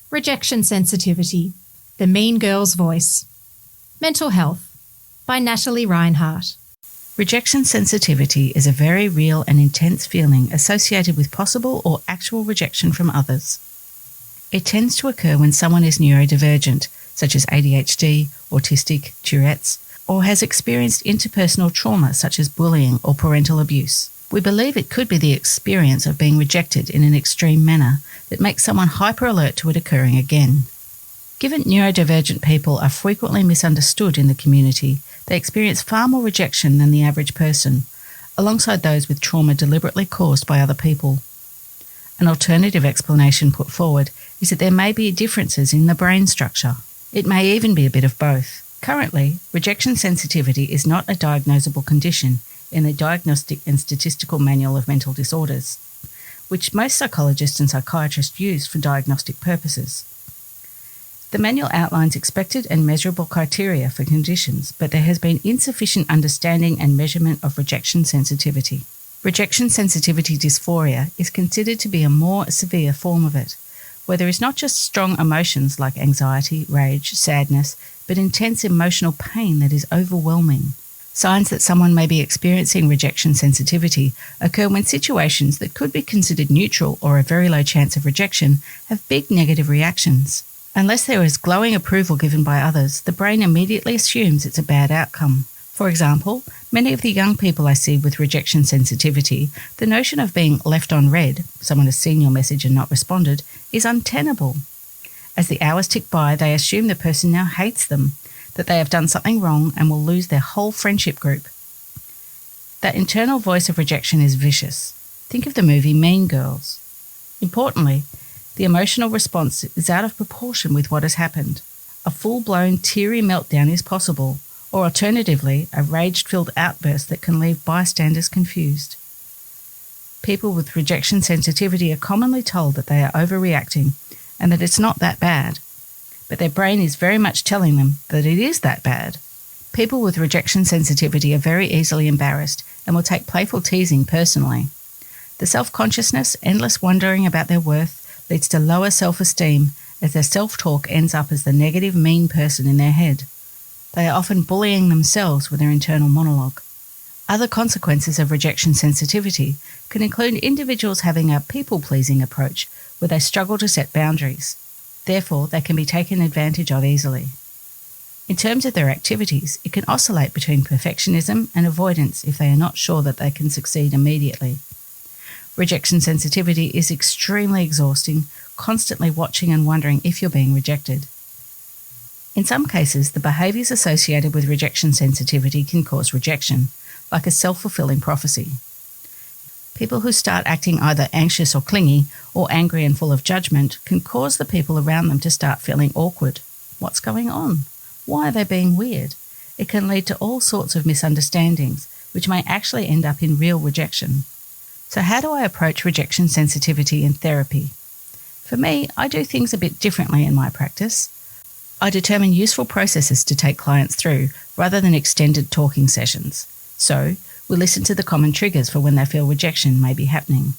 Rejection Sensitivity, The Mean Girl's Voice. Mental Health by NATALIE RINEHART. Rejection sensitivity is a very real and intense feeling associated with possible or actual rejection from others. It tends to occur when someone is neurodivergent, such as ADHD, autistic, Tourette's, or has experienced interpersonal trauma such as bullying or parental abuse. We believe it could be the experience of being rejected in an extreme manner that makes someone hyper-alert to it occurring again. Given neurodivergent people are frequently misunderstood in the community, they experience far more rejection than the average person, alongside those with trauma deliberately caused by other people. An alternative explanation put forward is that there may be differences in the brain structure. It may even be a bit of both. Currently, rejection sensitivity is not a diagnosable condition in the Diagnostic and Statistical Manual of Mental Disorders, which most psychologists and psychiatrists use for diagnostic purposes. The manual outlines expected and measurable criteria for conditions, but there has been insufficient understanding and measurement of rejection sensitivity. Rejection sensitivity dysphoria is considered to be a more severe form of it, where there is not just strong emotions like anxiety, rage, sadness, but intense emotional pain that is overwhelming. Signs that someone may be experiencing rejection sensitivity occur when situations that could be considered neutral or a very low chance of rejection have big negative reactions. Unless there is glowing approval given by others, the brain immediately assumes it's a bad outcome. For example, many of the young people I see with rejection sensitivity, the notion of being left on read, someone has seen your message and not responded, is untenable. As the hours tick by, they assume the person now hates them, that they have done something wrong and will lose their whole friendship group. That internal voice of rejection is vicious. Think of the movie Mean Girls. Importantly, the emotional response is out of proportion with what has happened. A full-blown teary meltdown is possible, or alternatively, a rage-filled outburst that can leave bystanders confused. People with rejection sensitivity are commonly told that they are overreacting and that it's not that bad, but their brain is very much telling them that it is that bad. People with rejection sensitivity are very easily embarrassed and will take playful teasing personally. The self-consciousness, endless wondering about their worth, leads to lower self-esteem as their self-talk ends up as the negative, mean person in their head. They are often bullying themselves with their internal monologue. Other consequences of rejection sensitivity can include individuals having a people-pleasing approach where they struggle to set boundaries. Therefore, they can be taken advantage of easily. In terms of their activities, it can oscillate between perfectionism and avoidance if they are not sure that they can succeed immediately. Rejection sensitivity is extremely exhausting, constantly watching and wondering if you're being rejected. In some cases, the behaviours associated with rejection sensitivity can cause rejection, like a self-fulfilling prophecy. People who start acting either anxious or clingy, or angry and full of judgment, can cause the people around them to start feeling awkward. What's going on? Why are they being weird? It can lead to all sorts of misunderstandings, which may actually end up in real rejection. So how do I approach rejection sensitivity in therapy? For me, I do things a bit differently in my practice. I determine useful processes to take clients through, rather than extended talking sessions. So, we listen to the common triggers for when they feel rejection may be happening.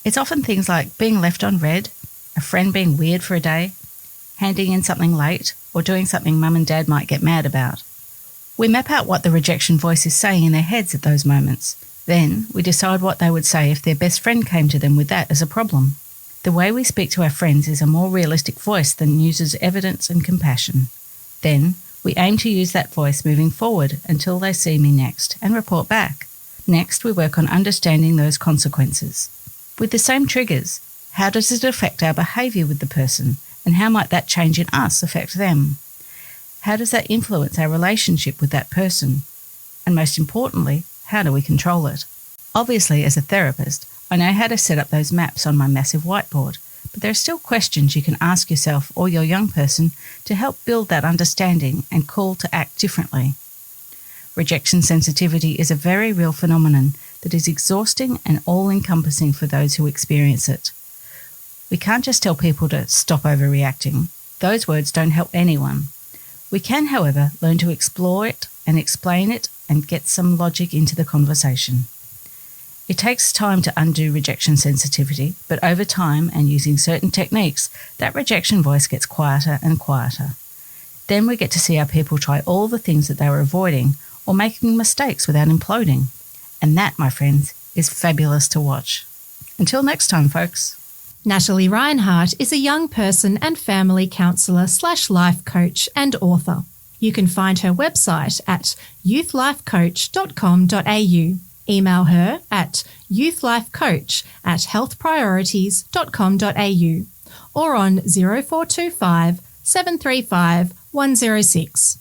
It's often things like being left on read, a friend being weird for a day, handing in something late, or doing something mum and dad might get mad about. We map out what the rejection voice is saying in their heads at those moments. Then, we decide what they would say if their best friend came to them with that as a problem. The way we speak to our friends is a more realistic voice than uses evidence and compassion. Then, we aim to use that voice moving forward until they see me next and report back. Next, we work on understanding those consequences. With the same triggers, how does it affect our behaviour with the person, and how might that change in us affect them? How does that influence our relationship with that person? And most importantly, how do we control it? Obviously, as a therapist, I know how to set up those maps on my massive whiteboard, but there are still questions you can ask yourself or your young person to help build that understanding and call to act differently. Rejection sensitivity is a very real phenomenon that is exhausting and all-encompassing for those who experience it. We can't just tell people to stop overreacting. Those words don't help anyone. We can, however, learn to explore it and explain it and get some logic into the conversation. It takes time to undo rejection sensitivity, but over time and using certain techniques, that rejection voice gets quieter and quieter. Then we get to see our people try all the things that they were avoiding or making mistakes without imploding. And that, my friends, is fabulous to watch. Until next time, folks. NATALIE RINEHART is a young person and family counsellor/life coach and author. You can find her website at youthlifecoach.com.au. Email her at youthlifecoach@healthpriorities.com.au or on 0425 735 106.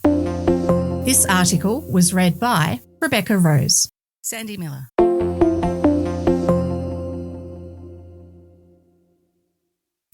This article was read by Rebecca Rose. Sandy Miller.